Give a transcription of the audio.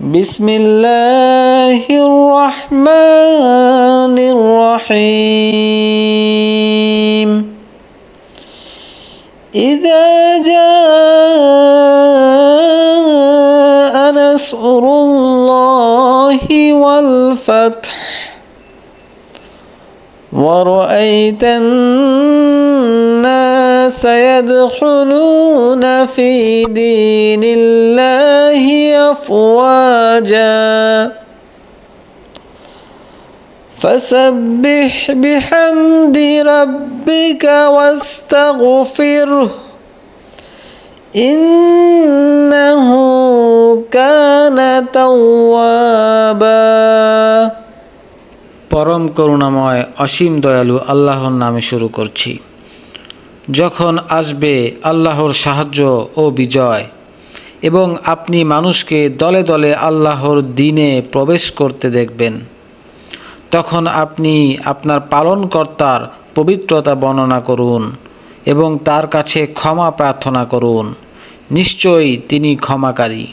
বিসমিল্লাহির রহমানির রহিম। ইযা জাআ নাসরুল্লাহি ওয়াল ফাth ওয়া রাআইতান الناس يدخلون في دين الله أفواجا فسبح بحمد ربك واستغفره إنه كان توابا। পরম করুণাময় অসীম দয়ালু আল্লাহর নামে শুরু করছি। যখন আসবে আল্লাহর সাহায্য ও বিজয় এবং আপনি মানুষকে দলে দলে আল্লাহর দ্বীনে প্রবেশ করতে দেখবেন, তখন আপনি আপনার পালনকর্তার পবিত্রতা বর্ণনা করুন এবং তার কাছে ক্ষমা প্রার্থনা করুন। নিশ্চয়ই তিনি ক্ষমাকারী।